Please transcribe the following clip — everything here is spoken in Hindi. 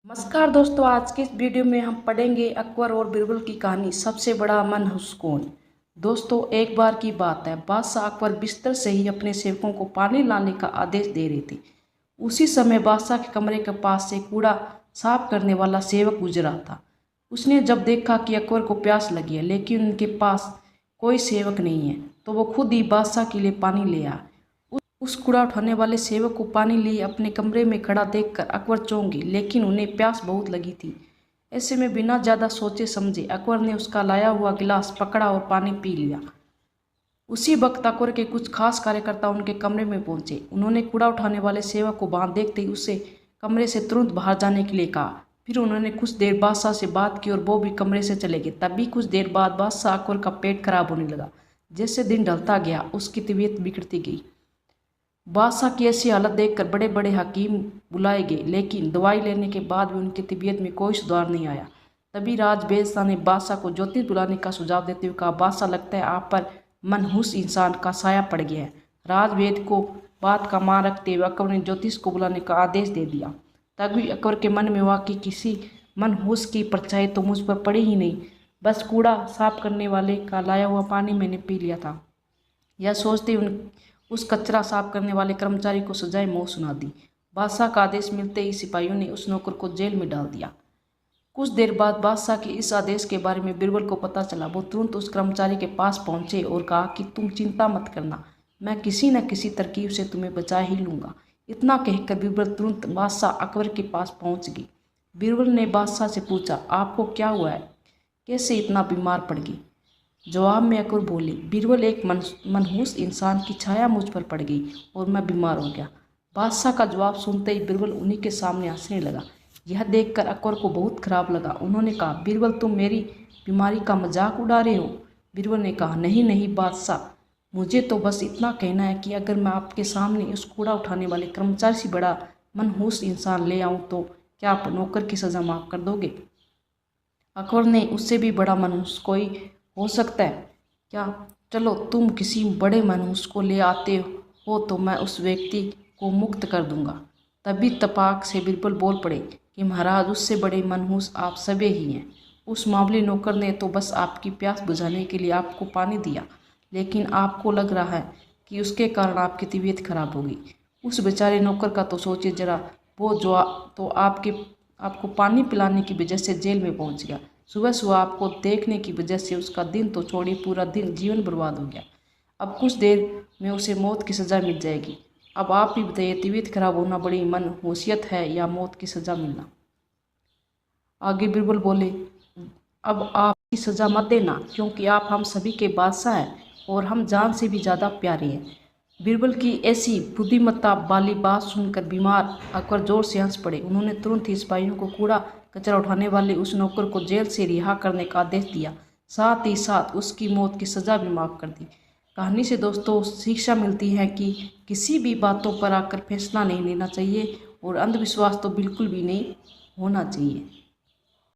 नमस्कार दोस्तों, आज के इस वीडियो में हम पढ़ेंगे अकबर और बीरबल की कहानी सबसे बड़ा मनहूस कौन। दोस्तों, एक बार की बात है, बादशाह अकबर बिस्तर से ही अपने सेवकों को पानी लाने का आदेश दे रहे थे। उसी समय बादशाह के कमरे के पास से कूड़ा साफ करने वाला सेवक गुजरा था। उसने जब देखा कि अकबर को प्यास लगी है लेकिन उनके पास कोई सेवक नहीं है, तो वो खुद ही बादशाह के लिए पानी ले आया। उस कूड़ा उठाने वाले सेवक को पानी लिए अपने कमरे में खड़ा देखकर अकबर चौंक गए, लेकिन उन्हें प्यास बहुत लगी थी। ऐसे में बिना ज़्यादा सोचे समझे अकबर ने उसका लाया हुआ गिलास पकड़ा और पानी पी लिया। उसी वक्त अकबर के कुछ खास कार्यकर्ता उनके कमरे में पहुंचे। उन्होंने कूड़ा उठाने वाले सेवक को वहां देखते ही उससे कमरे से तुरंत बाहर जाने के लिए कहा। फिर उन्होंने कुछ देर बादशाह से बात की और वो भी कमरे से चले गए। तभी कुछ देर बाद बादशाह अकबर का पेट खराब होने लगा। जैसे दिन ढलता गया उसकी तबीयत बिगड़ती गई। बादशाह की ऐसी हालत देखकर बड़े बड़े हकीम बुलाए गए, लेकिन दवाई लेने के बाद भी उनकी तबीयत में कोई सुधार नहीं आया। तभी राजबेदशाह ने बादशाह को ज्योतिष बुलाने का सुझाव देते हुए कहा, बादशाह, लगता है आप पर मनहूस इंसान का साया पड़ गया है। राजवेद को बात का मान रखते हुए अकबर ने ज्योतिष को बुलाने का आदेश दे दिया। तभी अकबर के मन में हुआ कि किसी मनहूस की परछाई तो मुझ पर पड़ी ही नहीं, बस कूड़ा साफ करने वाले का लाया हुआ पानी मैंने पी लिया था। यह सोचते उस कचरा साफ करने वाले कर्मचारी को सजाए मौत सुना दी। बादशाह का आदेश मिलते ही सिपाहियों ने उस नौकर को जेल में डाल दिया। कुछ देर बाद बादशाह के इस आदेश के बारे में बीरबल को पता चला। वो तुरंत उस कर्मचारी के पास पहुंचे और कहा कि तुम चिंता मत करना, मैं किसी न किसी तरकीब से तुम्हें बचा ही लूँगा। इतना कहकर बीरबल तुरंत बादशाह अकबर के पास पहुँच गई। बीरबल ने बादशाह से पूछा, आपको क्या हुआ है, कैसे इतना बीमार पड़ गई। जवाब में अकबर बोले, बीरबल, एक मनहूस इंसान की छाया मुझ पर पड़ गई और मैं बीमार हो गया। बादशाह का जवाब सुनते ही बीरबल उन्हीं के सामने हंसने लगा। यह देखकर अकबर को बहुत खराब लगा। उन्होंने कहा, बीरबल, तुम मेरी बीमारी का मजाक उड़ा रहे हो। बीरबल ने कहा, नहीं नहीं बादशाह, मुझे तो बस इतना कहना है कि अगर मैं आपके सामने उस कूड़ा उठाने वाले कर्मचारी से बड़ा मनहूस इंसान ले आऊँ तो क्या आप नौकर की सज़ा माफ़ कर दोगे। अकबर ने, उससे भी बड़ा मनहूस कोई हो सकता है क्या? चलो, तुम किसी बड़े मनहूस को ले आते हो तो मैं उस व्यक्ति को मुक्त कर दूंगा। तभी तपाक से बीरबल बोल पड़े कि महाराज, उससे बड़े मनहूस आप सभी ही हैं। उस मामूली नौकर ने तो बस आपकी प्यास बुझाने के लिए आपको पानी दिया, लेकिन आपको लग रहा है कि उसके कारण आपकी तबीयत खराब होगी। उस बेचारे नौकर का तो सोचिए जरा, वो जो तो आपको पानी पिलाने की वजह से जेल में पहुंच गया। सुबह सुबह आपको देखने की वजह से उसका दिन तो छोड़िए, पूरा दिन जीवन बर्बाद हो गया। अब कुछ देर में उसे मौत की सज़ा मिल जाएगी। अब आप ही बताइए, तबीयत खराब होना बड़ी मनहूसियत है या मौत की सज़ा मिलना। आगे बीरबल बोले, अब आप की सज़ा मत देना, क्योंकि आप हम सभी के बादशाह हैं और हम जान से भी ज़्यादा प्यारे हैं। बीरबल की ऐसी बुद्धिमत्ता वाली बात सुनकर बीमार अकबर जोर से हंस पड़े। उन्होंने तुरंत ही सिपाहियों को कूड़ा कचरा उठाने वाले उस नौकर को जेल से रिहा करने का आदेश दिया, साथ ही साथ उसकी मौत की सज़ा भी माफ़ कर दी। कहानी से दोस्तों शिक्षा मिलती है कि किसी भी बातों पर आकर फैसला नहीं लेना चाहिए और अंधविश्वास तो बिल्कुल भी नहीं होना चाहिए।